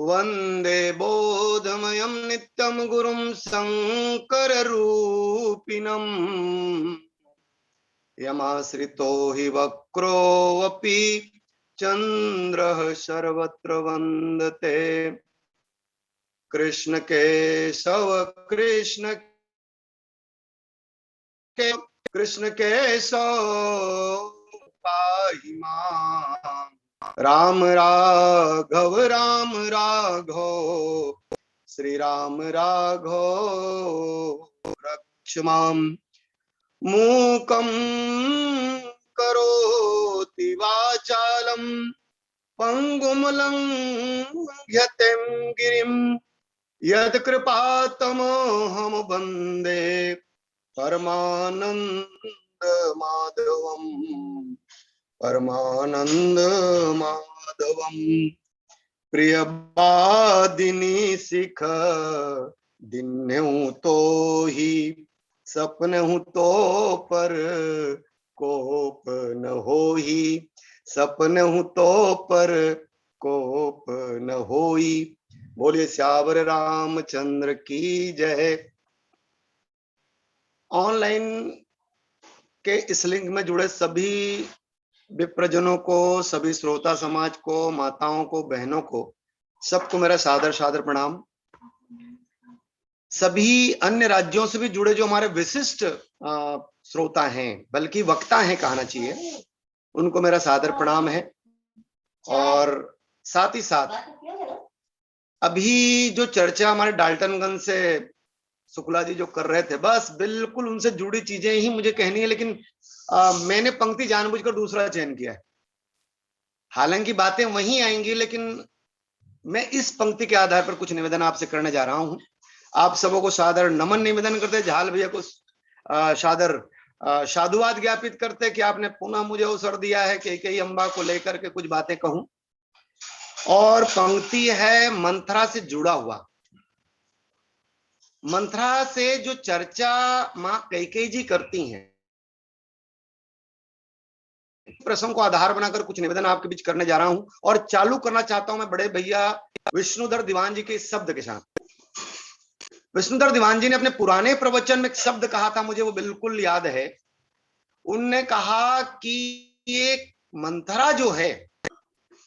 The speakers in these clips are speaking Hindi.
वंदे बोधमयं नित्यं गुरुं शङ्कररूपिणम् यमाश्रितो हि वक्रोऽपि चन्द्रः सर्वत्र वन्दते कृष्ण केशव कृष्ण केशव पाहि माम् राम राघव श्री राम राघव रक्ष माम् मूकं करोति वाचालं पंगुं लंघयते गिरिं यत्कृपातमहं वन्दे परमानंद माधवम प्रियबादिनी सिख दिन्हु तो ही सपनहु तो पर कोप न होई सपनहु तो पर कोप न होई। बोलिए श्यावर रामचंद्र की जय। ऑनलाइन के इस लिंक में जुड़े सभी विप्रजनों को, सभी श्रोता समाज को, माताओं को, बहनों को, सबको मेरा सादर सादर प्रणाम। सभी अन्य राज्यों से भी जुड़े जो हमारे विशिष्ट श्रोता हैं, बल्कि वक्ता हैं कहना चाहिए, उनको मेरा सादर प्रणाम है। और साथ ही साथ अभी जो चर्चा हमारे डाल्टनगंज से शुक्ला जी जो कर रहे थे, बस बिल्कुल उनसे जुड़ी चीजें ही मुझे कहनी है, लेकिन मैंने पंक्ति जानबूझकर दूसरा चयन किया है। हालांकि बातें वहीं आएंगी, लेकिन मैं इस पंक्ति के आधार पर कुछ निवेदन आपसे करने जा रहा हूं। आप सबों को सादर नमन निवेदन करते, झाल भैया को सादर साधुवाद ज्ञापित करते कि आपने पुनः मुझे अवसर दिया है कि कई अम्बा को लेकर के कुछ बातें कहूं। और पंक्ति है मंथरा से जुड़ा हुआ। मंथरा से जो चर्चा मां कैकेयी जी करती हैं, प्रसंग को आधार बनाकर कुछ निवेदन आपके बीच करने जा रहा हूं। और चालू करना चाहता हूं मैं बड़े भैया विष्णुधर दीवान जी के इस शब्द के साथ। विष्णुधर दीवान जी ने अपने पुराने प्रवचन में एक शब्द कहा था, मुझे वो बिल्कुल याद है। उनने कहा कि ये मंथरा जो है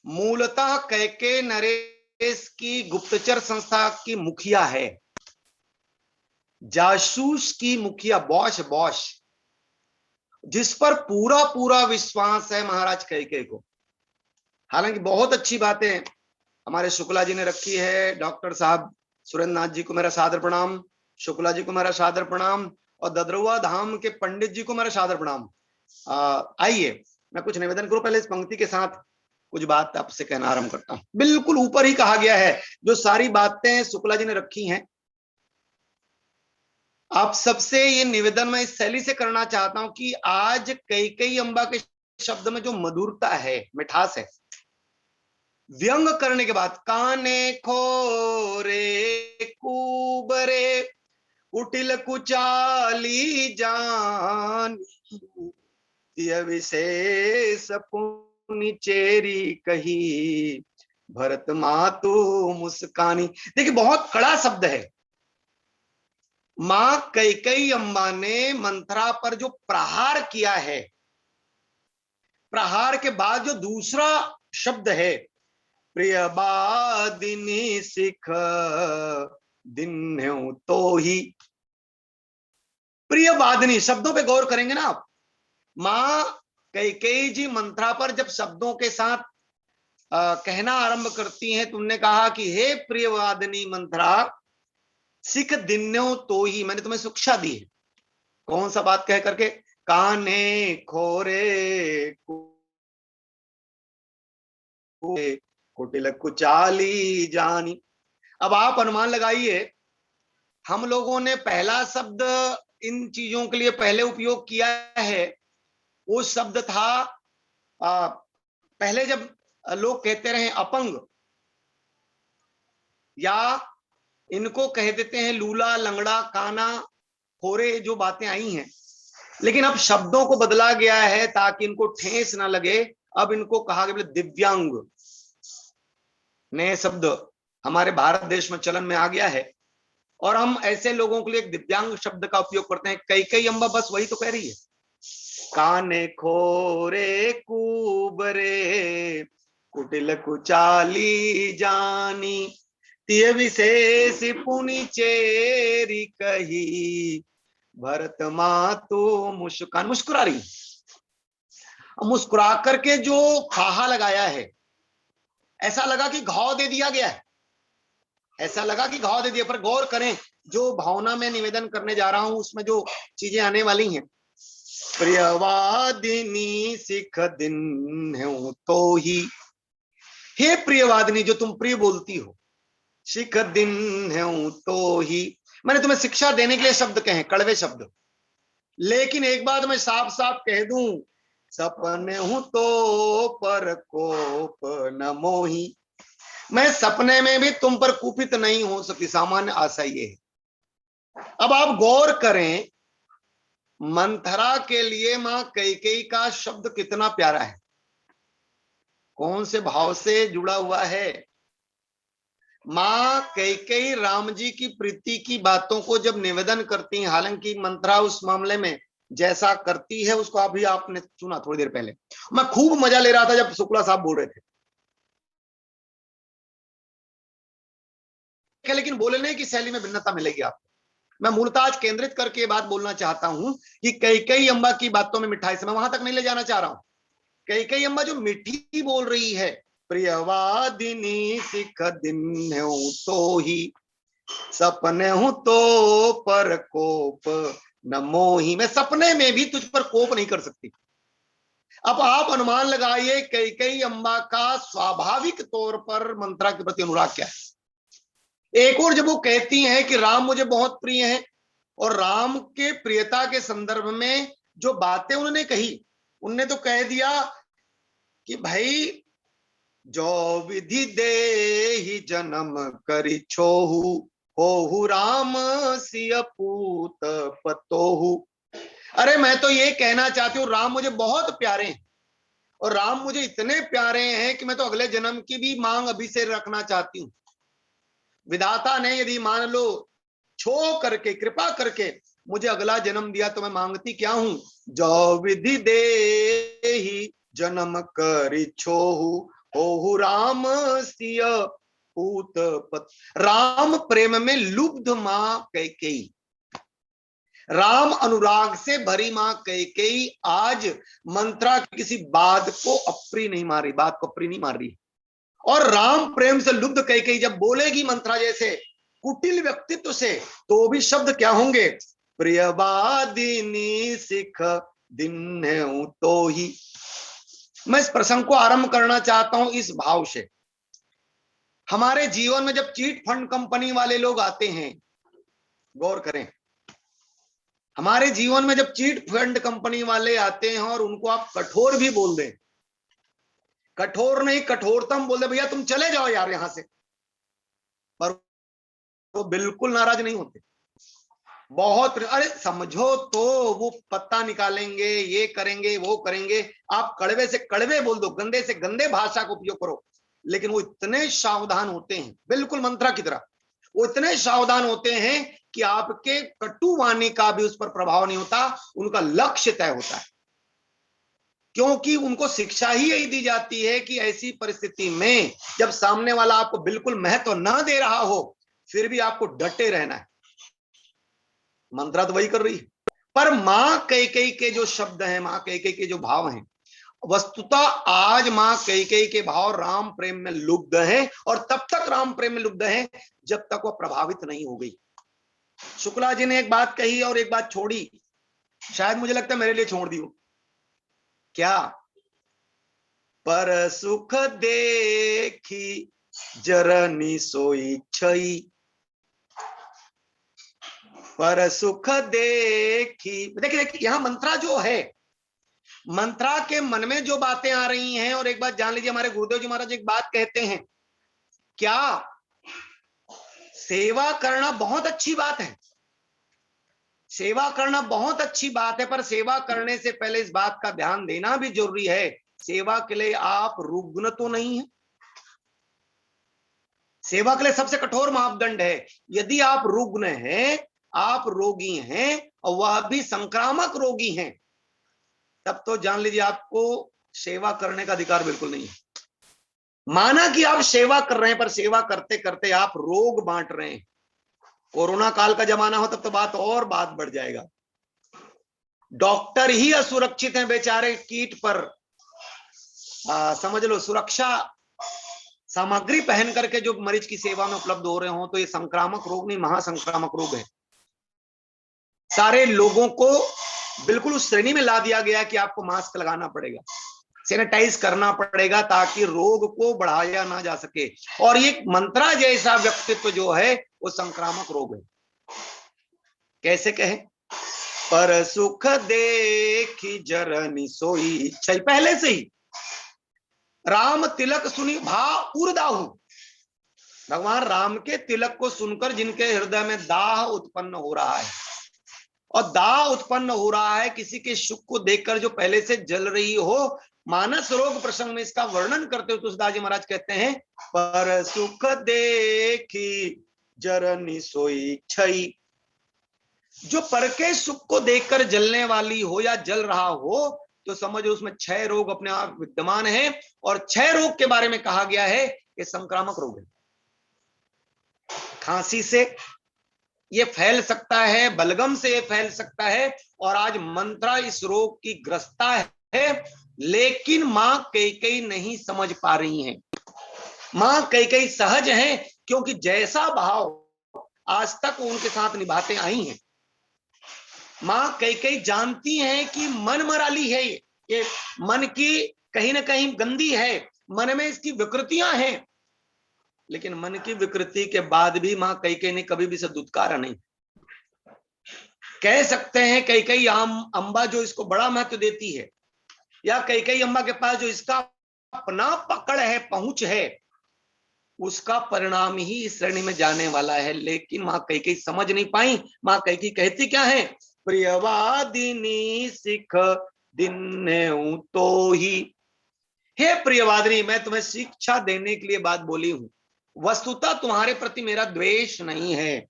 मूलतः कैकेयी नरेश की गुप्तचर संस्था की मुखिया है, जासूस की मुखिया, बॉस, जिस पर पूरा पूरा विश्वास है महाराज कैकेयी को। हालांकि बहुत अच्छी बातें हमारे शुक्ला जी ने रखी है। डॉक्टर साहब सुरेंद्र नाथ जी को मेरा सादर प्रणाम, शुक्ला जी को मेरा सादर प्रणाम, और ददरुआ धाम के पंडित जी को मेरा सादर प्रणाम। आइए मैं कुछ निवेदन करूं, पहले इस पंक्ति के साथ कुछ बात आपसे कहना आरंभ करता हूं। बिल्कुल ऊपर ही कहा गया है, जो सारी बातें शुक्ला जी ने रखी हैं। आप सबसे ये निवेदन मैं इस शैली से करना चाहता हूं कि आज कैकेयी अम्बा के शब्द में जो मधुरता है, मिठास है, व्यंग करने के बाद काने खोरे कुबरे कुटिल कुचाली जानी, तिय विशेष पुनि चेरी कही, भरत मातु मुस्कानी। देखिए बहुत कड़ा शब्द है। मां कैकेयी अम्मा ने मंथरा पर जो प्रहार किया है, प्रहार के बाद जो दूसरा शब्द है, प्रिय बादिनी सिख दिन तो ही। प्रिय बादिनी शब्दों पे गौर करेंगे ना आप। मां कैकेयी जी मंथरा पर जब शब्दों के साथ कहना आरंभ करती हैं, तुमने कहा कि हे प्रिय वादिनी मंथरा, सिख दिन्यो तो ही, मैंने तुम्हें शिक्षा दी है। कौन सा बात कह करके? काने खोरे कुटिल कुचाली जानी। अब आप अनुमान लगाइए, हम लोगों ने पहला शब्द इन चीजों के लिए पहले उपयोग किया है, वो शब्द था पहले जब लोग कहते रहे अपंग, या इनको कह देते हैं लूला, लंगड़ा, काना, खोरे, जो बातें आई हैं। लेकिन अब शब्दों को बदला गया है ताकि इनको ठेस ना लगे। अब इनको कहा गया दिव्यांग। नए शब्द हमारे भारत देश में चलन में आ गया है, और हम ऐसे लोगों के लिए एक दिव्यांग शब्द का उपयोग करते हैं। कैकेयी अम्बा बस वही तो कह रही है। काने खोरे कुबरे कुटिल कुचाली जानी, तिय विशेष पुनि चेरी कही, भरत मातु मुस्कान। मुस्कुरा रही, मुस्कुरा करके जो फाहा लगाया है, ऐसा लगा कि घाव दे दिया गया है, ऐसा लगा कि घाव दे दिया। पर गौर करें, जो भावना में निवेदन करने जा रहा हूं उसमें जो चीजें आने वाली हैं। प्रियवादिनी सिख दिन है तो ही, हे प्रियवादिनी जो तुम प्रिय बोलती हो, सिख दिन है तो ही। मैंने तुम्हें शिक्षा देने के लिए शब्द कहे, कड़वे शब्द, लेकिन एक बात मैं साफ साफ कह दूं, सपने हूं तो पर कोप न मोही। मैं सपने में भी तुम पर कुपित नहीं हो सकती, सामान्य आशा ये है। अब आप गौर करें, मंथरा के लिए मां कैकेयी का शब्द कितना प्यारा है, कौन से भाव से जुड़ा हुआ है। मां कैकेयी राम जी की प्रीति की बातों को जब निवेदन करती हैं, हालांकि मंथरा उस मामले में जैसा करती है उसको अभी आपने सुना थोड़ी देर पहले। मैं खूब मजा ले रहा था जब शुक्ला साहब बोल रहे थे, लेकिन बोलने की शैली में भिन्नता मिलेगी आपको। मैं मूलतः आज केंद्रित करके बात बोलना चाहता हूं कि कैकेयी अम्बा की बातों में मिठाई से मैं वहां तक नहीं ले जाना चाह रहा हूं। कैकेयी अम्बा जो मीठी बोल रही है, प्रियवादिनी सिख दिन तो ही, सपने हूं तो पर कोप न मोही। मैं सपने में भी तुझ पर कोप नहीं कर सकती। अब आप अनुमान लगाइए कैकेयी अम्बा का स्वाभाविक तौर पर मंत्रा के प्रति अनुराग क्या है। एक और जब वो कहती हैं कि राम मुझे बहुत प्रिय हैं, और राम के प्रियता के संदर्भ में जो बातें उन्होंने कही, उनने तो कह दिया कि भाई जो विधि दे ही जन्म करी छोहू, होहु राम सिय पूत पतोहू। अरे मैं तो ये कहना चाहती हूँ, राम मुझे बहुत प्यारे हैं, और राम मुझे इतने प्यारे हैं कि मैं तो अगले जन्म की भी मांग अभी से रखना चाहती हूँ। विधाता ने यदि मान लो छो करके, कृपा करके मुझे अगला जन्म दिया, तो मैं मांगती क्या हूं, जो विधि दे ही जन्म करी छोहू, होहु राम सिय पूत पत। राम प्रेम में लुब्ध मां कैकेयी, राम अनुराग से भरी मां कैकेयी आज मंत्रा की किसी बात को अप्रिय नहीं मार रही, बात को अप्रिय नहीं मार रही। और राम प्रेम से लुब्ध कैकेयी जब बोलेगी मंत्रा जैसे कुटिल व्यक्तित्व से, तो भी शब्द क्या होंगे, प्रियवादिनी सिख दिन तो ही। मैं इस प्रसंग को आरंभ करना चाहता हूं इस भाव से। हमारे जीवन में जब चीट फंड कंपनी वाले लोग आते हैं, गौर करें, हमारे जीवन में जब चीट फंड कंपनी वाले आते हैं और उनको आप कठोर भी बोल दें, कठोर नहीं कठोरतम बोल दे, भैया तुम चले जाओ यार यहां से, पर वो बिल्कुल नाराज नहीं होते। बहुत, अरे समझो तो वो पत्ता निकालेंगे, ये करेंगे, वो करेंगे। आप कड़वे से कड़वे बोल दो, गंदे से गंदे भाषा का उपयोग करो, लेकिन वो इतने सावधान होते हैं, बिल्कुल मंत्रा की तरह। वो इतने सावधान होते हैं कि आपके कटु वाणी का भी उस पर प्रभाव नहीं होता, उनका लक्ष्य तय होता है। क्योंकि उनको शिक्षा ही यही दी जाती है कि ऐसी परिस्थिति में जब सामने वाला आपको बिल्कुल महत्व ना दे रहा हो, फिर भी आपको डटे रहना है। मंत्रा तो वही कर रही है। पर मां कैकेयी के जो शब्द हैं, मां कैकेयी के जो भाव हैं, वस्तुतः आज मां कैकेयी के भाव राम प्रेम में लुब्ध हैं, और तब तक राम प्रेम में लुब्ध हैं जब तक वह प्रभावित नहीं हो गई। शुक्ला जी ने एक बात कही और एक बात छोड़ी, शायद मुझे लगता है मेरे लिए छोड़ दी हो। क्या? पर सुख देखी जरनी सोई छई, पर सुख देखी। देखिए देखिए, यहां मंत्रा जो है, मंत्रा के मन में जो बातें आ रही हैं, और एक बात जान लीजिए, हमारे गुरुदेव जी महाराज एक बात कहते हैं, क्या सेवा करना बहुत अच्छी बात है, सेवा करना बहुत अच्छी बात है, पर सेवा करने से पहले इस बात का ध्यान देना भी जरूरी है, सेवा के लिए आप रुग्ण तो नहीं है। सेवा के लिए सबसे कठोर मापदंड है, यदि आप रुग्ण हैं, आप रोगी हैं, और वह भी संक्रामक रोगी हैं, तब तो जान लीजिए आपको सेवा करने का अधिकार बिल्कुल नहीं है। माना कि आप सेवा कर रहे हैं, पर सेवा करते करते आप रोग बांट रहे हैं। कोरोना काल का जमाना हो तब तो बात बढ़ जाएगा। डॉक्टर ही असुरक्षित हैं बेचारे, कीट पर समझ लो सुरक्षा सामग्री पहन करके जो मरीज की सेवा में उपलब्ध हो रहे हो, तो ये संक्रामक रोग नहीं, महासंक्रामक रोग है। सारे लोगों को बिल्कुल उस श्रेणी में ला दिया गया कि आपको मास्क लगाना पड़ेगा, सैनिटाइज करना पड़ेगा, ताकि रोग को बढ़ाया ना जा सके। और ये मंत्रा जैसा व्यक्तित्व जो है वो संक्रामक रोग है। कैसे कहे? पर सुख देखी जरनी सोई छई, पहले से ही राम तिलक सुनी भा उर्दाहु, भगवान राम के तिलक को सुनकर जिनके हृदय में दाह उत्पन्न हो रहा है, और दाह उत्पन्न हो रहा है किसी के सुख को देखकर जो पहले से जल रही हो। मानस रोग प्रसंग में इसका वर्णन करते हुए तुलसीदास जी महाराज कहते हैं, पर सुख देखी जरनी सोई छई। जो पर के सुख को देखकर जलने वाली हो या जल रहा हो, तो समझो उसमें 6 रोग अपने आप विद्यमान है, और 6 रोग के बारे में कहा गया है ये संक्रामक रोग है। खांसी से ये फैल सकता है, बलगम से ये फैल सकता है, और आज मंत्रा इस रोग की ग्रस्ता है, लेकिन मां कैकेयी नहीं समझ पा रही हैं। मां कैकेयी सहज है, क्योंकि जैसा भाव आज तक उनके साथ निभाते आई हैं। मां कैकेयी जानती हैं कि मन मराली है, ये मन की कहीं ना कहीं गंदी है, मन में इसकी विकृतियां हैं, लेकिन मन की विकृति के बाद भी मां कैकेयी ने कभी भी इसे दुत्कारा नहीं। कह सकते हैं कैकेयी अम्बा जो इसको बड़ा महत्व देती है, या कैकेयी अम्बा के पास जो इसका अपना पकड़ है, पहुंच है, उसका परिणाम ही इस श्रेणी में जाने वाला है। लेकिन मां कैकेयी समझ नहीं पाई। मां कैकेयी कहती क्या है? प्रियवादिनी सिख दिन तो ही, हे प्रियवादिनी, मैं तुम्हें शिक्षा देने के लिए बात बोली हूं, वस्तुतः तुम्हारे प्रति मेरा द्वेष नहीं है।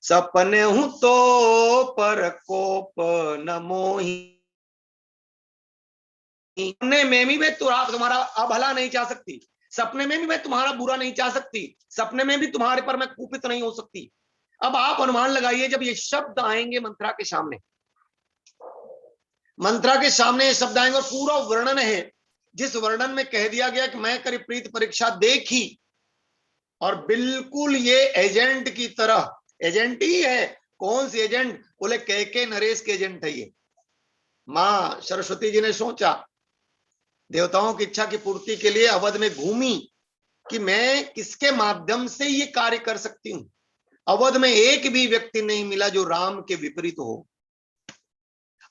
सपने हूं तो पर कोप न मोही, सपने में भी मैं तुम्हारा अभला नहीं चाह सकती, सपने में भी मैं तुम्हारा बुरा नहीं चाह सकती, सपने में भी तुम्हारे पर मैं कुपित नहीं हो सकती। अब आप अनुमान लगाइए, जब ये शब्द आएंगे मंत्रा के सामने, मंत्रा के सामने ये शब्द आएंगे, और पूरा वर्णन है, जिस वर्णन में कह दिया गया कि मैं करी प्रीत परीक्षा देखी, और बिल्कुल ये एजेंट की तरह, एजेंट ही है। कौन सी एजेंट? बोले के नरेश के एजेंट है ये। मां सरस्वती जी ने सोचा, देवताओं की इच्छा की पूर्ति के लिए अवध में घूमी कि मैं किसके माध्यम से ये कार्य कर सकती हूं। अवध में एक भी व्यक्ति नहीं मिला जो राम के विपरीत हो।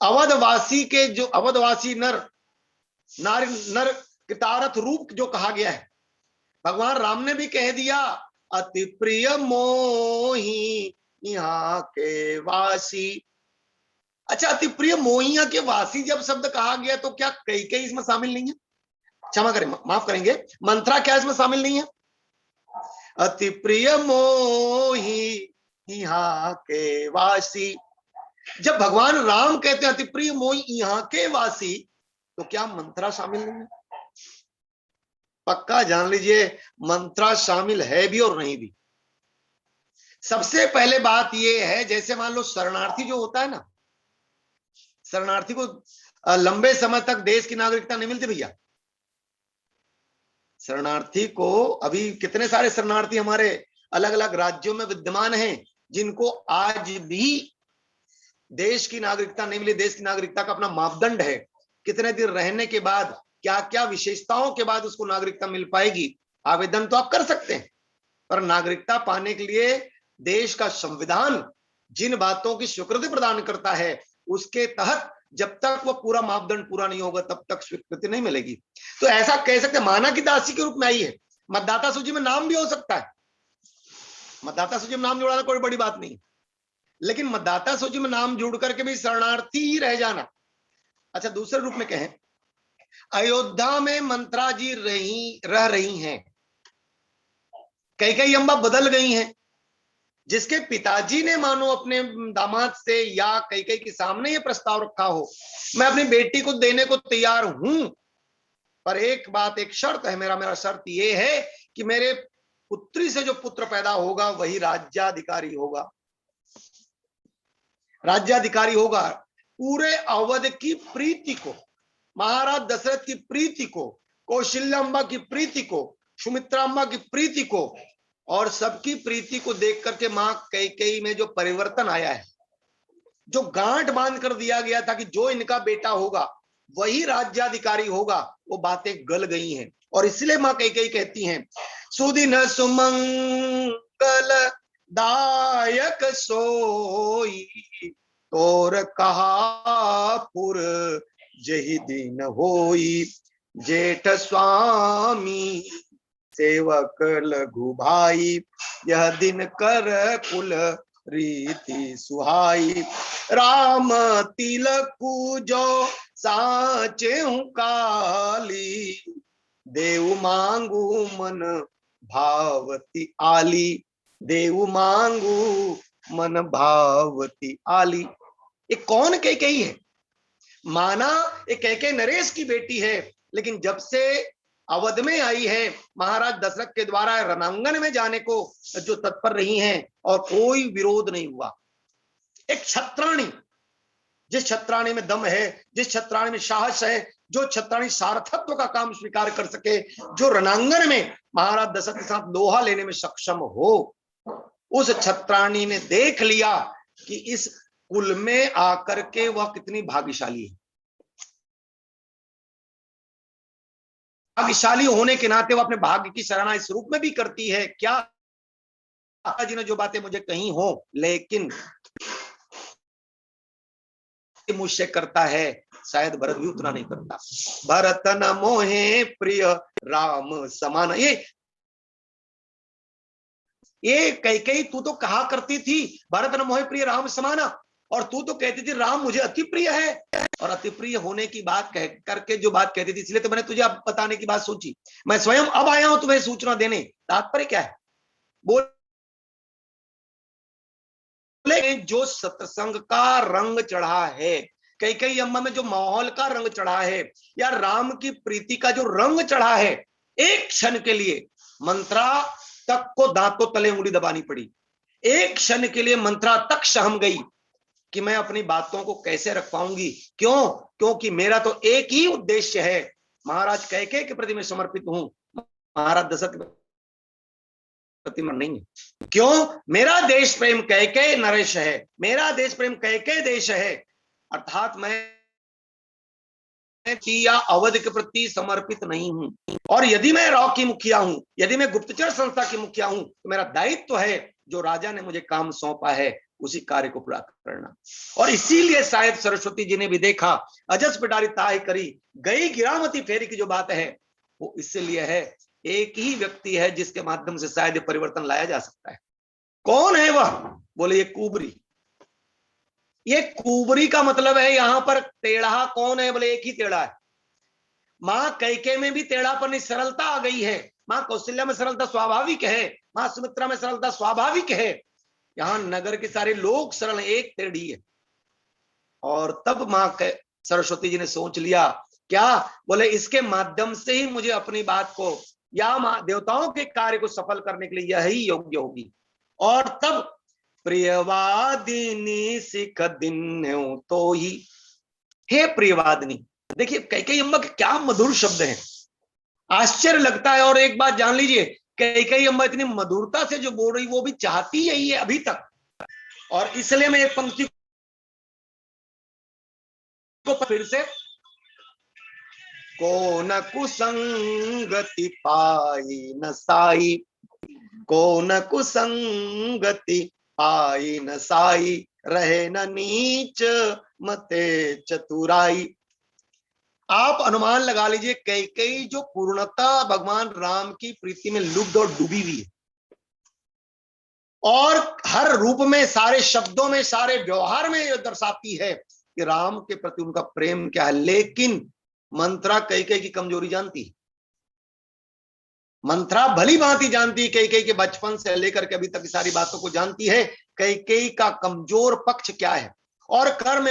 अवधवासी के जो अवधवासी नर नर कृतारथ रूप जो कहा गया है, भगवान राम ने भी कह दिया, अति प्रिय मोही यहाँ के वासी। अच्छा, अति प्रिय मोहिया के वासी जब शब्द कहा गया तो क्या कैकेयी इसमें शामिल नहीं है? क्षमा करें, माफ करेंगे, मंत्रा क्या इसमें शामिल नहीं है? अति प्रिय मोही यहाँ के वासी, जब भगवान राम कहते हैं अति प्रिय मोही यहाँ के वासी, तो क्या मंत्रा शामिल नहीं है? पक्का जान लीजिए, मंत्रा शामिल है भी और नहीं भी। सबसे पहले बात यह है, जैसे मान लो शरणार्थी जो होता है ना, शरणार्थी को लंबे समय तक देश की नागरिकता नहीं मिलती भैया। शरणार्थी को, अभी कितने सारे शरणार्थी हमारे अलग अलग राज्यों में विद्यमान हैं जिनको आज भी देश की नागरिकता नहीं मिली। देश की नागरिकता का अपना मापदंड है, कितने दिन रहने के बाद, क्या क्या विशेषताओं के बाद उसको नागरिकता मिल पाएगी। आवेदन तो आप कर सकते हैं, पर नागरिकता पाने के लिए देश का संविधान जिन बातों की स्वीकृति प्रदान करता है, उसके तहत जब तक वह पूरा मापदंड पूरा नहीं होगा तब तक स्वीकृति नहीं मिलेगी। तो ऐसा कह सकते, माना की दासी के रूप में आई है, मतदाता सूची में नाम भी हो सकता है, मतदाता सूची में नाम जोड़ाना कोई बड़ी बात नहीं, लेकिन मतदाता सूची में नाम जोड़ करके भी शरणार्थी ही रह जाना। अच्छा, दूसरे रूप में कहें, अयोध्या में मंत्रा जी रह रही हैं, कैकेयी अम्बा बदल गई हैं, जिसके पिताजी ने मानो अपने दामाद से या कैकेयी के सामने ये प्रस्ताव रखा हो, मैं अपनी बेटी को देने को तैयार हूं, पर एक बात, एक शर्त है, मेरा शर्त ये है कि मेरे पुत्री से जो पुत्र पैदा होगा वही राज्याधिकारी होगा, राज्याधिकारी होगा। पूरे अवध की प्रीति को, महाराज दशरथ की प्रीति को, कौशल्याम्बा की प्रीति को, सुमित्राम्बा की प्रीति को और सबकी प्रीति को देख करके मां कैकेयी में जो परिवर्तन आया है, जो गांठ बांध कर दिया गया था कि जो इनका बेटा होगा वही राज्याधिकारी होगा, वो बातें गल गई हैं। और इसलिए मां कैकेयी कहती हैं, सुदिन सुमंगल दायक सोई, तोर कहा पुर जही दिन होई, जेठ स्वामी सेवक लघु भाई, यह दिन कर कुल रीति सुहाई, राम तिलक जो साचे हूं काली, देव मांगू मन भावती आली, देव मांगू मन भावती आली। ये कौन कैकेयी है? माना ये कैकेयी नरेश की बेटी है, लेकिन जब से अवध में आई है, महाराज दशरथ के द्वारा रणांगन में जाने को जो तत्पर रही हैं और कोई विरोध नहीं हुआ। एक छत्राणी, जिस छत्राणी में दम है, जिस छत्राणी में साहस है, जो छत्राणी सारथत्व का काम स्वीकार कर सके, जो रणांगन में महाराज दशरथ के साथ लोहा लेने में सक्षम हो, उस छत्राणी ने देख लिया कि इस कुल में आकर के वह कितनी भाग्यशाली है। भाग्यशाली होने के नाते वह अपने भाग्य की सराहना इस रूप में भी करती है, क्या जी ने जो बातें मुझे कही हो, लेकिन मुझसे करता है, शायद भरत भी उतना नहीं करता। भरत न मोहे प्रिय राम समान, ये कैकेयी तू तो कहा करती थी भरत न मोहे प्रिय राम समाना, और तू तो कहती थी राम मुझे अति प्रिय है, और अति प्रिय होने की बात कह करके जो बात कहती थी, इसलिए तो मैंने तुझे अब बताने की बात सोची। मैं स्वयं अब आया हूं तुम्हें सूचना देने। तात्पर्य क्या है? बोले जो सत्संग का रंग चढ़ा है, कैकेयी अम्मा में जो माहौल का रंग चढ़ा है, या राम की प्रीति का जो रंग चढ़ा है, एक क्षण के लिए मंत्रा तक को दांतों तले उंगली दबानी पड़ी। एक क्षण के लिए मंत्रा तक सहम गई कि मैं अपनी बातों को कैसे रख पाऊंगी। क्यों? क्योंकि मेरा तो एक ही उद्देश्य है, महाराज कैकेयी के प्रति मैं समर्पित हूं, महाराज दशरथ के प्रति नहीं है। क्यों? मेरा देश प्रेम कैकेयी नरेश है, मेरा देश प्रेम कैकेयी देश है, अर्थात मैं या अवध के प्रति समर्पित नहीं हूं। और यदि मैं रॉ की मुखिया हूं, यदि मैं गुप्तचर संस्था की मुखिया हूं, तो मेरा दायित्व है जो राजा ने मुझे काम सौंपा है उसी कार्य को पूरा करना। और इसीलिए शायद सरस्वती जी ने भी देखा, अजस पिटारी ताहि करी, गई गिरामती फेरी की जो बात है वो इसलिए है, एक ही व्यक्ति है जिसके माध्यम से शायद परिवर्तन लाया जा सकता है। कौन है वह? बोले ये कुबरी। ये कुबरी का मतलब है यहां पर टेढ़ा कौन है? बोले एक ही टेढ़ा है। मां कैके में भी टेढ़ापन सरलता आ गई है, मां कौशल्या में सरलता स्वाभाविक है, मां सुमित्रा में सरलता स्वाभाविक है। यहां नगर के सारे लोग सरल, एक टेढ़ी है। और तब मां सरस्वती जी ने सोच लिया क्या? बोले इसके माध्यम से ही मुझे अपनी बात को या देवताओं के कार्य को सफल करने के लिए यही योग्य होगी। और तब प्रियवादिनी सिख दिन तो ही, हे प्रियवादिनी। देखिए कैकेयी अम्मा के क्या मधुर शब्द हैं, आश्चर्य लगता है। और एक बात जान लीजिए, कैकेयी अम्मा इतनी मधुरता से जो बोल रही वो भी चाहती यही है अभी तक। और इसलिए मैं एक पंक्ति को फिर से, को न कुसंगति पाई न साई, को न कुसंगति पाई न साई, रहे न नीच मते चतुराई। आप अनुमान लगा लीजिए कैकेयी जो पूर्णता भगवान राम की प्रीति में लुब्ध और डूबी हुई है, और हर रूप में, सारे शब्दों में, सारे व्यवहार में यह दर्शाती है कि राम के प्रति उनका प्रेम क्या है। लेकिन मंत्रा कैकेयी की कमजोरी जानती है। मंत्रा भली भांति जानती है, कैकेयी के बचपन से लेकर के अभी तक की सारी बातों को जानती है, कैकेयी का कमजोर पक्ष क्या है। और कर्म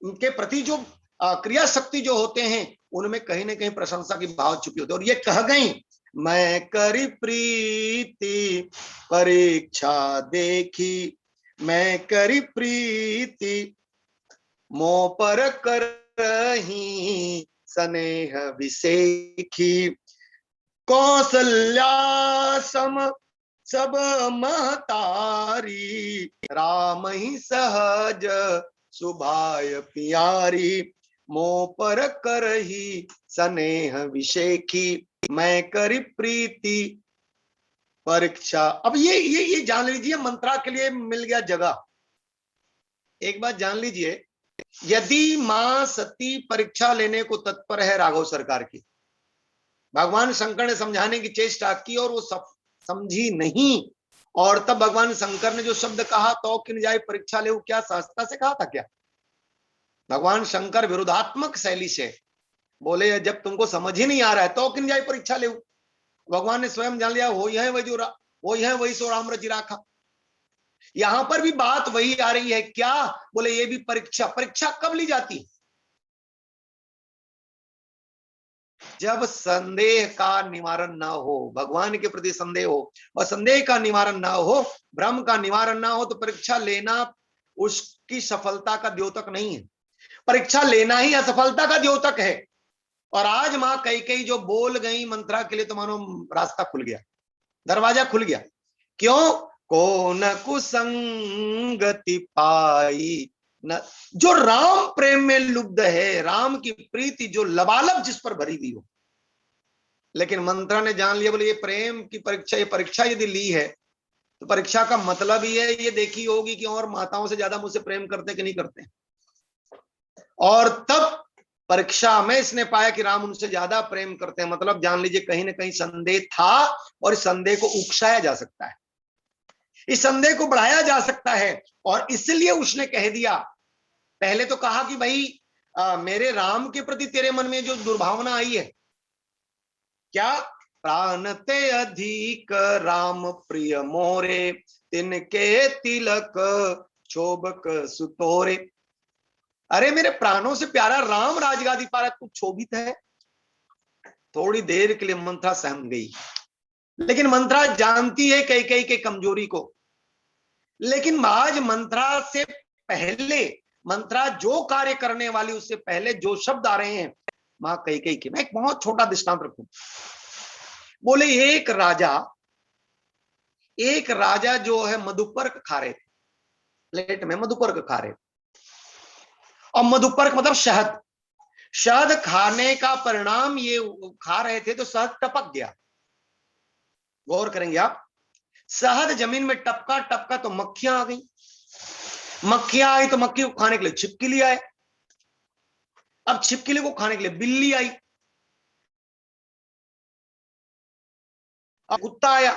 के प्रति जो क्रिया शक्ति जो होते हैं उनमें कहीं ना कहीं प्रशंसा की भाव छुपी होती है। और ये कह गई, मैं करी प्रीति परीक्षा देखी, मैं करी प्रीति मोह पर करही स्नेह विसेखी, कौशल्या सम सब महतारी, राम ही सहज सुभाय प्यारी, मोह पर करही स्नेह विशेखी, मैं करी प्रीति परीक्षा। अब ये जान लीजिए, मंत्रा के लिए मिल गया जगह। एक बात जान लीजिए, यदि मां सती परीक्षा लेने को तत्पर है राघव सरकार की, भगवान शंकर ने समझाने की चेष्टा की और वो समझी नहीं, और तब भगवान शंकर ने जो शब्द कहा, तो किन जाए परीक्षा ले, क्या सहजता से कहा था क्या? भगवान शंकर विरोधात्मक शैली से बोले, जब तुमको समझ ही नहीं आ रहा है तो किन जाए परीक्षा ले। भगवान ने स्वयं जान लिया, हो है वही जो वो है वही सो राम रचि राखा। यहां पर भी बात वही आ रही है क्या? बोले ये भी परीक्षा। परीक्षा कब ली जाती है? जब संदेह का निवारण ना हो, भगवान के प्रति संदेह हो, और संदेह का निवारण ना हो, भ्रम का निवारण ना हो, तो परीक्षा लेना उसकी सफलता का द्योतक नहीं है। परीक्षा लेना ही असफलता का द्योतक है। और आज मां कैकेयी जो बोल गई मंत्रा के लिए, तो मानो रास्ता खुल गया, दरवाजा खुल गया। क्यों? को न कुसंगति पाई न, जो राम प्रेम में लुब्ध है, राम की प्रीति जो लबालब जिस पर भरी हुई हो। लेकिन मंत्रा ने जान लिया, बोले ये प्रेम की परीक्षा, ये परीक्षा यदि ली है तो परीक्षा का मतलब ही है ये देखी होगी कि और माताओं से ज्यादा मुझसे प्रेम करते कि नहीं करते। और तब परीक्षा में इसने पाया कि राम उनसे ज्यादा प्रेम करते हैं। मतलब जान लीजिए कहीं ना कहीं संदेह था, और इस संदेह को उकसाया जा सकता है, इस संदेह को बढ़ाया जा सकता है। और इसलिए उसने कह दिया, पहले तो कहा कि भाई मेरे राम के प्रति तेरे मन में जो दुर्भावना आई है, क्या? प्राणते अधिक राम प्रिय मोरे, तिनके तिलक क्षोभक सुतोरे। अरे मेरे प्राणों से प्यारा राम राजगादी पर तू क्षोभित है। थोड़ी देर के लिए मंत्रा सहम गई, लेकिन मंत्रा जानती है कैकेयी के कमजोरी को। लेकिन आज मंत्रा से पहले, मंत्रा जो कार्य करने वाली, उससे पहले जो शब्द आ रहे हैं मां कैकेयी के। मैं एक बहुत छोटा दृष्टांत रखूं। बोले एक राजा जो है मधुपर्क खा रहे थे, प्लेट में मधुपर्क खा रहे थे। और मधुपर्क मतलब शहद, शहद खाने का परिणाम, ये खा रहे थे तो शहद टपक गया। गौर करेंगे आप, शहद जमीन में टपका टपका तो मक्खियां आ गई, मक्खियां आई तो मक्खी को खाने के लिए छिपकली आए, अब छिपकली को खाने के लिए बिल्ली आई, अब कुत्ता आया।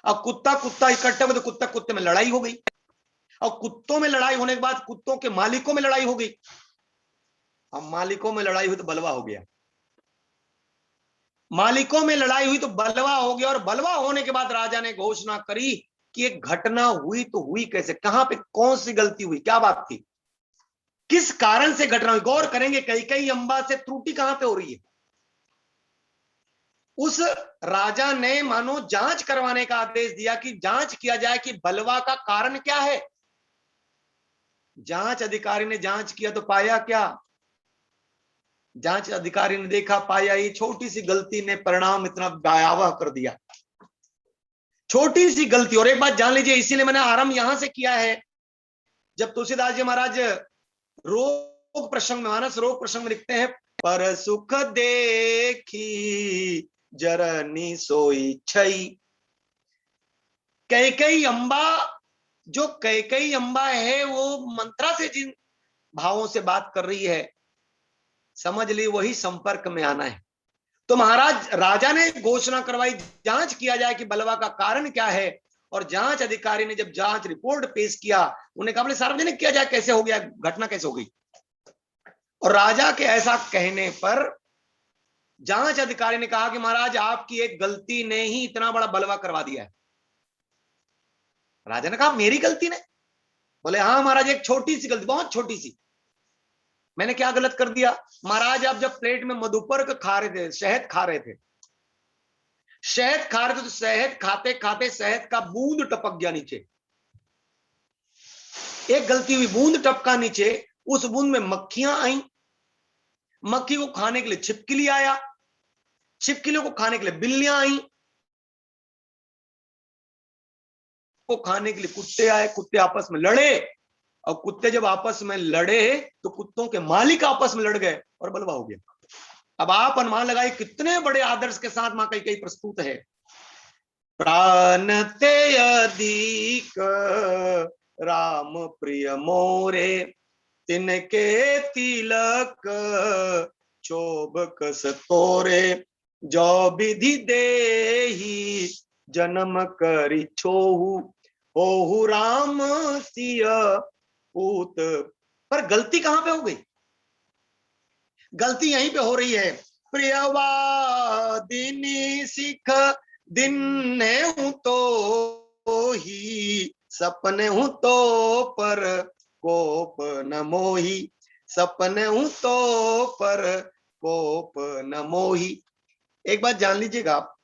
अब कुत्ता कुत्ता इकट्ठे हुए तो कुत्ता कुत्ते में लड़ाई हो गई, और कुत्तों में लड़ाई होने के बाद कुत्तों के मालिकों में लड़ाई हो गई। अब मालिकों में लड़ाई हुई तो बलवा हो गया, मालिकों में लड़ाई हुई तो बलवा हो गया, और बलवा होने के बाद राजा ने घोषणा करी कि एक घटना हुई तो हुई कैसे, कहां पे कौन सी गलती हुई, क्या बात थी, किस कारण से घटना हुई, गौर करेंगे कैकेयी अम्बा से त्रुटि कहां पे हो रही है। उस राजा ने मानो जांच करवाने का आदेश दिया कि जांच किया जाए कि बलवा का कारण क्या है। जांच अधिकारी ने जांच किया तो पाया क्या, जांच अधिकारी ने देखा पाया ये छोटी सी गलती ने परिणाम इतना भयावह कर दिया, छोटी सी गलती। और एक बात जान लीजिए, इसीलिए मैंने आरंभ यहां से किया है, जब तुलसीदास जी महाराज रोग प्रसंग में, मानस रोग प्रसंग में लिखते हैं, पर सुख देखी जरनी सोई छई। कैकेयी अम्बा, जो कैकेयी अम्बा है वो मंत्रा से जिन भावों से बात कर रही है, समझ ली वही संपर्क में आना है। तो महाराज राजा ने घोषणा करवाई जांच किया जाए कि बलवा का कारण क्या है, और जांच अधिकारी ने जब जांच रिपोर्ट पेश किया, उन्हें कहा सार्वजनिक किया जाए कैसे हो गया, घटना कैसे हो गई। और राजा के ऐसा कहने पर जांच अधिकारी ने कहा कि महाराज आपकी एक गलती ने ही इतना बड़ा बलवा करवा दिया है। राजा ने कहा मेरी गलती ने? बोले हाँ महाराज, एक छोटी सी गलती, बहुत छोटी सी। मैंने क्या गलत कर दिया? महाराज आप जब प्लेट में मधुपर्क खा रहे थे, शहद खा रहे थे, शहद खा रहे थे, तो शहद खाते खाते शहद का बूंद टपक गया नीचे, एक गलती हुई, बूंद टपका नीचे, उस बूंद में मक्खियां आई, मक्खी को खाने के लिए छिपकली आया, छिपकलियों को खाने के लिए बिल्लियां आई, को खाने के लिए कुत्ते आए, कुत्ते आपस में लड़े, और कुत्ते जब आपस में लड़े तो कुत्तों के मालिक आपस में लड़ गए और बलवा हो गया। अब आप अनुमान लगाइए कितने बड़े आदर्श के साथ मां कैकेयी प्रस्तुत है। प्राण ते अधिक राम प्रिय मोरे, तिनके तिलक चोब कस तोरे, जो विधि देही जन्म करी छोहू, ओहु राम सिय पूत। पर गलती कहां पे हो गई? गलती यहीं पे हो रही है। प्रियवादिनी सिख दिन हूं तो ही, सपने हूं तो पर कोप न मोही, सपने हूं तो पर कोप न मोही। एक बात जान लीजिएगा आप,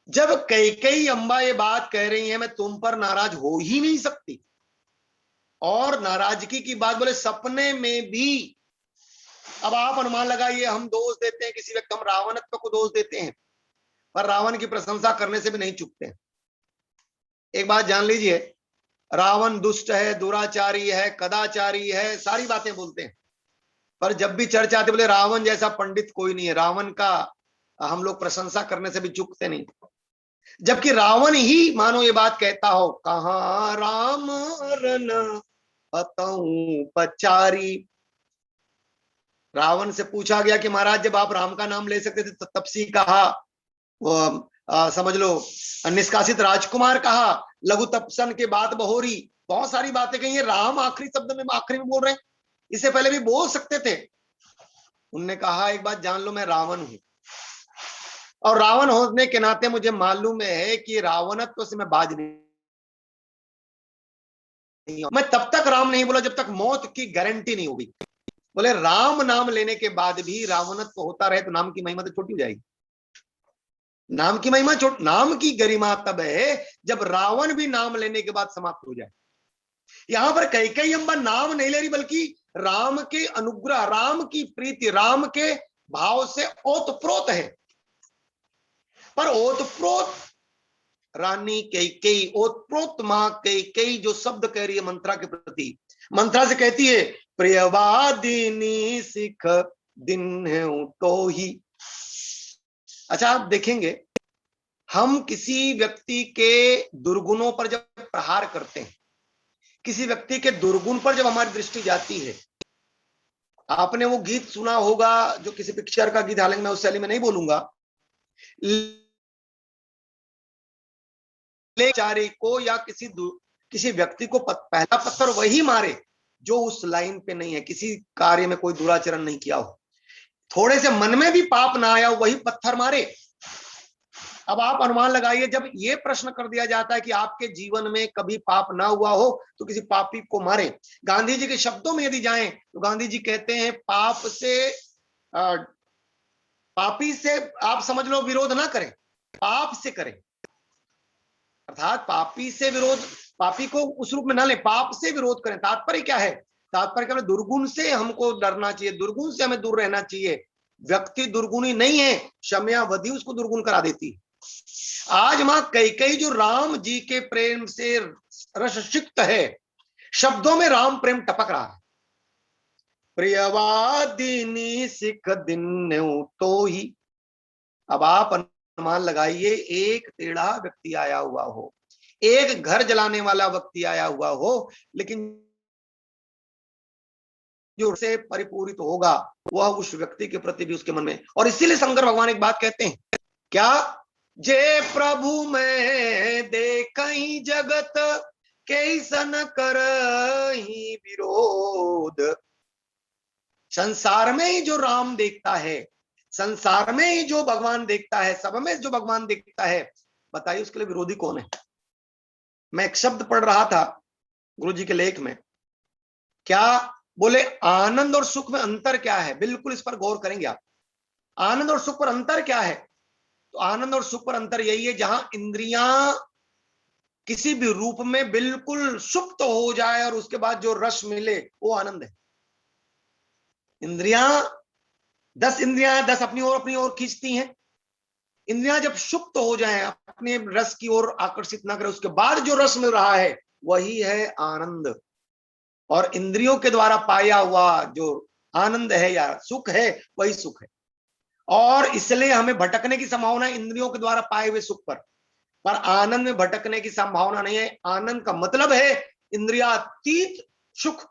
जब कैकेयी अम्बा ये बात कह रही है मैं तुम पर नाराज हो ही नहीं सकती, और नाराजगी की बात बोले सपने में भी। अब आप अनुमान लगाइए, हम दोष देते हैं किसी व्यक्ति, हम रावणत्व को दोष देते हैं, पर रावण की प्रशंसा करने से भी नहीं चूकते हैं। एक बात जान लीजिए, रावण दुष्ट है, दुराचारी है, कदाचारी है, सारी बातें बोलते हैं, पर जब भी चर्चा आती बोले रावण जैसा पंडित कोई नहीं है, रावण का हम लोग प्रशंसा करने से भी चूकते नहीं। जबकि रावण ही मानो ये बात कहता हो, कहां राम रन अतऊ पचारी। रावण से पूछा गया कि महाराज जब आप राम का नाम ले सकते थे तो तपसी कहा, वो समझ लो निष्कासित राजकुमार कहा, लघु तपसन के बाद बहोरी, बहुत सारी बातें कही है, राम आखिरी शब्द में आखिरी में बोल रहे हैं, इससे पहले भी बोल सकते थे। उनने कहा एक बात जान लो, मैं रावण हूं, और रावण होने के नाते मुझे मालूम है कि रावणत्व से मैं बाज नहीं, मैं तब तक राम नहीं बोला जब तक मौत की गारंटी नहीं होगी। बोले राम नाम लेने के बाद भी रावणत्व होता रहे तो नाम की महिमा तो छोटी हो जाएगी। नाम की महिमा छोट, नाम की गरिमा तब है जब रावण भी नाम लेने के बाद समाप्त हो जाए। यहां पर कैकेयी अम्बा नाम नहीं ले रही, बल्कि राम के अनुग्रह, राम की प्रीति, राम के भाव से ओतप्रोत है। पर ओतप्रोत रानी कैकेयी, ओतप्रोत मां कैकेयी जो शब्द कह रही है मंत्रा के प्रति, मंत्रा से कहती है प्रियवादिनी सिख दिन है तो ही। अच्छा आप देखेंगे, हम किसी व्यक्ति के दुर्गुणों पर जब प्रहार करते हैं, किसी व्यक्ति के दुर्गुण पर जब हमारी दृष्टि जाती है, आपने वो गीत सुना होगा जो किसी पिक्चर का गीत, हालांकि मैं उस शैली में नहीं बोलूंगा, बेचारे को या किसी व्यक्ति को पहला पत्थर वही मारे जो उस लाइन पे नहीं है, किसी कार्य में कोई दुराचरण नहीं किया हो, थोड़े से मन में भी पाप ना आया हो, वही पत्थर मारे। अब आप अनुमान लगाइए, जब ये प्रश्न कर दिया जाता है कि आपके जीवन में कभी पाप ना हुआ हो तो किसी पापी को मारे। गांधी जी के शब्दों में यदि जाएं तो गांधी जी कहते हैं पापी से आप समझ लो विरोध ना करें, पाप से करें। अर्थात पापी से विरोध, पापी को उस रूप में ना ले, पाप से विरोध करें। तात्पर्य क्या है? तात्पर्य क्या है? दुर्गुण से हमको डरना चाहिए, दुर्गुण से हमें दूर रहना चाहिए। व्यक्ति दुर्गुणी नहीं है, क्षम्यावधि उसको दुर्गुण करा देती। आज मां कैकेयी जो राम जी के प्रेम से रससिक्त है, शब्दों में राम प्रेम टपक रहा है। प्रियवादिनी सिख दिन तो ही। अब आप अनुमान लगाइए, एक टेढ़ा व्यक्ति आया हुआ हो, एक घर जलाने वाला व्यक्ति आया हुआ हो, लेकिन जो से परिपूरित होगा वह उस व्यक्ति के प्रति भी उसके मन में। और इसीलिए शंकर भगवान एक बात कहते हैं, क्या? जे प्रभु में देखहि जगत कैसन करहि विरोध। संसार में ही जो राम देखता है, संसार में ही जो भगवान देखता है, सब में जो भगवान देखता है, बताइए उसके लिए विरोधी कौन है? मैं एक शब्द पढ़ रहा था गुरु जी के लेख में, क्या बोले? आनंद और सुख में अंतर क्या है? बिल्कुल इस पर गौर करेंगे आप। आनंद और सुख पर अंतर क्या है? तो आनंद और सुख पर अंतर यही है, जहां इंद्रियां किसी भी रूप में बिल्कुल सुप्त हो जाए और उसके बाद जो रस मिले वो आनंद है। इंद्रियां 10 इंद्रियां 10 अपनी ओर खींचती हैं। इंद्रियां जब सुप्त हो जाएं, अपने रस की ओर आकर्षित ना करें, उसके बाद जो रस मिल रहा है वही है आनंद। और इंद्रियों के द्वारा पाया हुआ जो आनंद है या सुख है, वही सुख है। और इसलिए हमें भटकने की संभावना इंद्रियों के द्वारा पाए हुए सुख पर आनंद में भटकने की संभावना नहीं है। आनंद का मतलब है इंद्रियातीत सुख,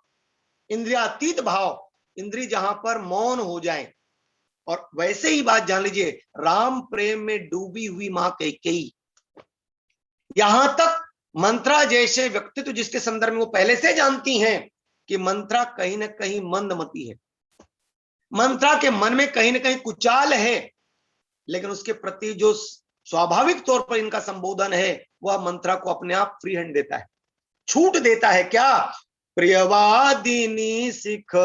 इंद्रियातीत भाव, इंद्रिय जहां पर मौन हो जाए। और वैसे ही बात जान लीजिए, राम प्रेम में डूबी हुई मां कैकेयी, यहां तक मंत्रा जैसे व्यक्तित्व जिसके संदर्भ में वो पहले से जानती हैं कि मंत्रा कहीं ना कहीं मंदमती है, मंत्रा के मन में कहीं ना कहीं कुचाल है, लेकिन उसके प्रति जो स्वाभाविक तौर पर इनका संबोधन है वह मंत्रा को अपने आप फ्री हैंड देता है, छूट देता है। क्या? प्रियवादिनी सिख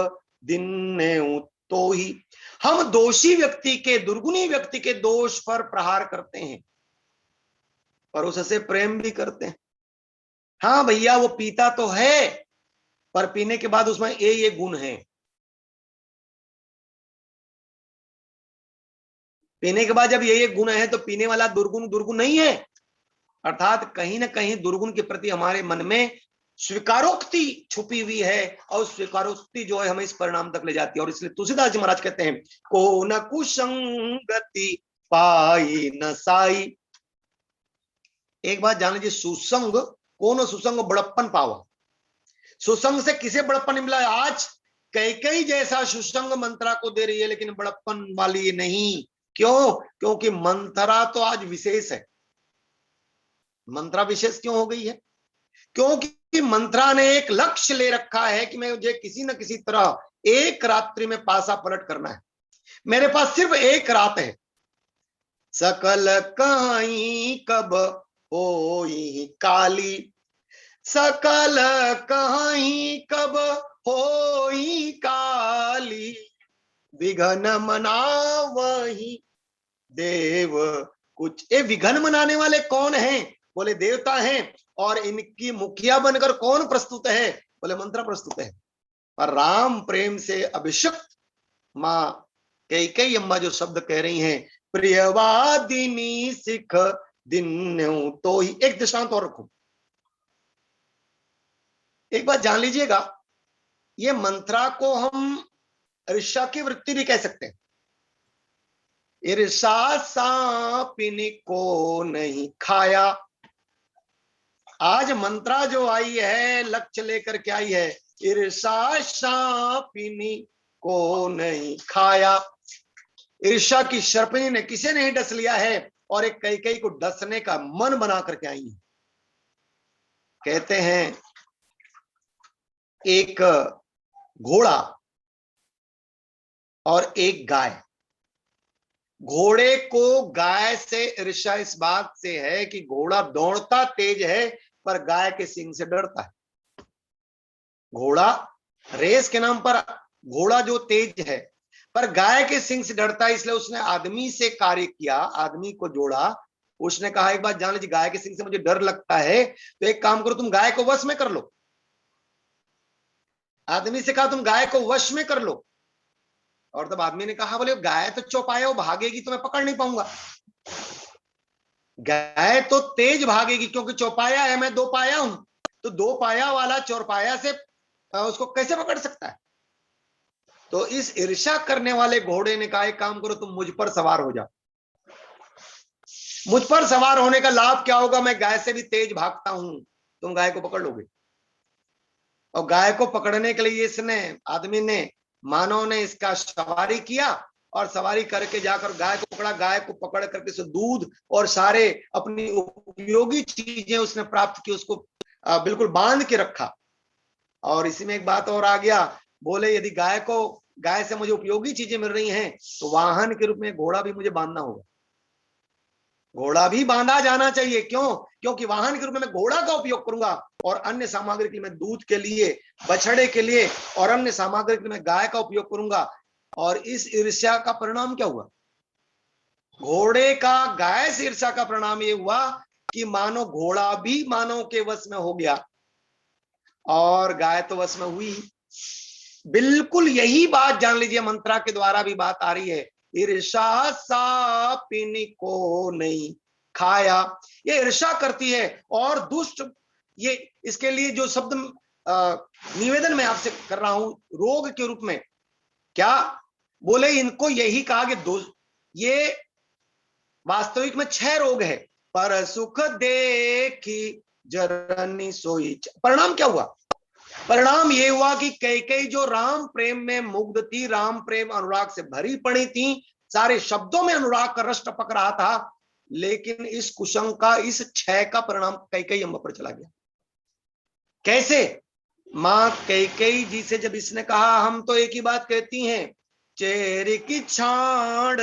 दिन तो ही। हम दोषी व्यक्ति के, दुर्गुणी व्यक्ति के दोष पर प्रहार करते हैं पर उससे प्रेम भी करते हैं। हाँ भैया, वो पीता तो है पर पीने के बाद उसमें ये गुण है, पीने के बाद जब ये गुण है तो पीने वाला दुर्गुण नहीं है। अर्थात कहीं ना कहीं दुर्गुण के प्रति हमारे मन में स्वीकारोक्ति छुपी हुई है, और स्वीकारोक्ति जो है हमें इस परिणाम तक ले जाती है। और इसलिए तुलसीदास जी महाराज कहते हैं, को न कुसंगति पाई न साई। एक बात जान लीजिए, सुसंग कौन? सुसंग बड़प्पन पावा। सुसंग से किसे बड़प्पन मिला? आज कैकेयी जैसा सुसंग मंत्रा को दे रही है, लेकिन बड़प्पन वाली नहीं। क्यों? क्योंकि मंत्रा तो आज विशेष है। मंत्रा विशेष क्यों हो गई है? क्योंकि मंत्रा ने एक लक्ष्य ले रखा है कि मुझे किसी न किसी तरह एक रात्रि में पासा पलट करना है, मेरे पास सिर्फ एक रात है। सकल कहीं कब होई काली, सकल कहीं कब होई काली, विघन मनावही देव कुछ। ये विघन मनाने वाले कौन हैं? बोले देवता हैं। और इनकी मुखिया बनकर कौन प्रस्तुत है? बोले मंत्र प्रस्तुत है। पर राम प्रेम से अभिषिक्त मां कैकेयी अम्मा जो शब्द कह रही हैं, प्रियवादिनी सिख दिन तो ही। एक दृष्टांत और रखो, एक बात जान लीजिएगा, ये मंत्रा को हम ईर्ष्या की वृत्ति भी कह सकते हैं। ईर्षा सांपिनी को नहीं खाया। आज मंत्रा जो आई है लक्ष्य लेकर के आई है, ईर्षा सांपिनी को नहीं खाया। ईर्षा की सर्पिनी ने किसे नहीं डस लिया है, और एक कैकेयी को डसने का मन बना करके आई है। कहते हैं एक घोड़ा और एक गाय। घोड़े को गाय से ईर्ष्या इस बात से है कि घोड़ा दौड़ता तेज है पर गाय के सींग से डरता है। घोड़ा रेस के नाम पर घोड़ा जो तेज है पर गाय के सींग से डरता है, इसलिए उसने आदमी से कार्य किया, आदमी को जोड़ा। उसने कहा एक बात जान लीजिए, गाय के सींग से मुझे डर लगता है तो एक काम करो, तुम गाय को वश में कर लो। आदमी से कहा तुम गाय को वश में कर लो। और तब आदमी ने कहा बोले गाय तो चौपाया, वो भागेगी तो मैं पकड़ नहीं पाऊंगा। गाय तो तेज भागेगी क्योंकि चौपाया है, मैं दो पाया हूं, तो दो पाया वाला चौपाया से उसको कैसे पकड़ सकता है। तो इस ईर्ष्या करने वाले घोड़े ने कहा एक काम करो, तुम मुझ पर सवार हो जाओ। मुझ पर सवार होने का लाभ क्या होगा, मैं गाय से भी तेज भागता हूं, तुम गाय को पकड़ लोगे। और गाय को पकड़ने के लिए इसने आदमी ने मानव ने इसका सवारी किया और सवारी करके जाकर गाय को पकड़ा। गाय को पकड़ करके उसे दूध और सारे अपनी उपयोगी चीजें उसने प्राप्त की, उसको बिल्कुल बांध के रखा। और इसी में एक बात और आ गया, बोले यदि गाय से मुझे उपयोगी चीजें मिल रही हैं तो वाहन के रूप में घोड़ा भी मुझे बांधना होगा। घोड़ा भी बांधा जाना चाहिए, क्यों? क्योंकि वाहन के रूप में मैं घोड़ा का उपयोग करूंगा और अन्य सामग्री के लिए मैं दूध के लिए, बछड़े के लिए और अन्य सामग्री के लिए मैं गाय का उपयोग करूंगा। और इस ईर्ष्या का परिणाम क्या हुआ? घोड़े का गाय से ईर्ष्या का परिणाम ये हुआ कि मानो घोड़ा भी मानव के वश में हो गया और गाय तो वश में हुई। बिल्कुल यही बात जान लीजिए, मंत्रा के द्वारा भी बात आ रही है। ईर्षा सापिनी को नहीं खाया, ये ईर्षा करती है और दुष्ट। ये इसके लिए जो शब्द निवेदन मैं आपसे कर रहा हूं रोग के रूप में, क्या बोले, इनको यही कहा कि ये वास्तविक में 6 रोग है। पर सुख देखी जरनी सोई। परिणाम क्या हुआ? परिणाम ये हुआ कि कैकेयी जो राम प्रेम में मुग्ध थी, राम प्रेम अनुराग से भरी पड़ी थी, सारे शब्दों में अनुराग का रस टपक रहा था, लेकिन इस कुसंग का, इस क्षय का परिणाम कैकेयी अम्मा पर चला गया। कैसे? मां कैकेयी जी से जब इसने कहा, हम तो एक ही बात कहती हैं, चेहरे की छाड़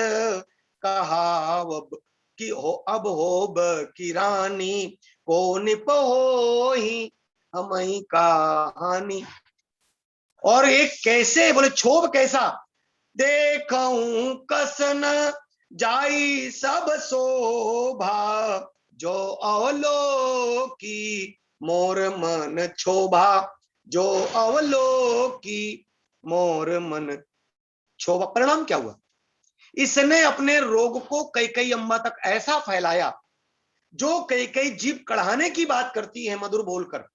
कहावब कि हो अब होब की रानी को निप हो ही हमई कहानी। और एक कैसे, बोले क्षोभ कैसा, देखूं कसन जाई सब शोभा जो अवलोकी मोर मन क्षोभा, जो अवलोकी मोर मन क्षोभा। परिणाम क्या हुआ? इसने अपने रोग को कैकेयी अम्मा तक ऐसा फैलाया, जो कैकेयी जीभ कढ़ाने की बात करती है मधुर बोलकर,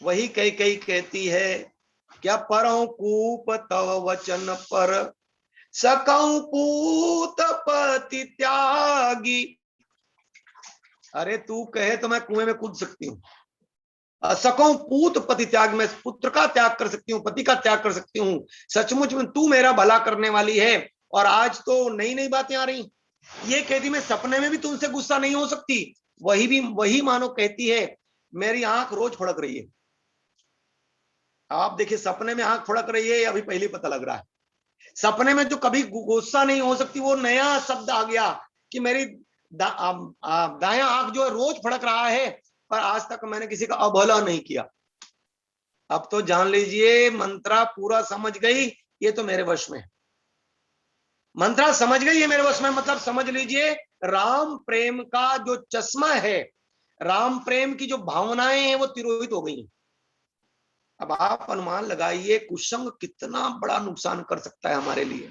वही कैकेयी कहती है क्या, परौ कूप तव वचन पर सकऊं पूत पति त्यागी। अरे तू कहे तो मैं कुएं में कूद सकती हूँ, सकऊं पूत पति त्याग, मैं पुत्र का त्याग कर सकती हूँ, पति का त्याग कर सकती हूँ। सचमुच में तू मेरा भला करने वाली है। और आज तो नई नई बातें आ रही, ये कहती मैं सपने में भी तुमसे गुस्सा नहीं हो सकती। वही मानो कहती है मेरी आंख रोज फड़क रही है। आप देखिए, सपने में आंख फड़क रही है, अभी पहले पता लग रहा है। सपने में जो कभी गुस्सा नहीं हो सकती, वो नया शब्द आ गया कि मेरी दायां आंख जो है रोज फड़क रहा है, पर आज तक मैंने किसी का अभला नहीं किया। अब तो जान लीजिए मंत्रा पूरा समझ गई, ये तो मेरे वश में है। मंत्रा समझ गई ये मेरे वश में, मतलब समझ लीजिए राम प्रेम का जो चश्मा है, राम प्रेम की जो भावनाएं हैं वो तिरोहित हो गई हैं। अब आप अनुमान लगाइए कुसंग कितना बड़ा नुकसान कर सकता है हमारे लिए।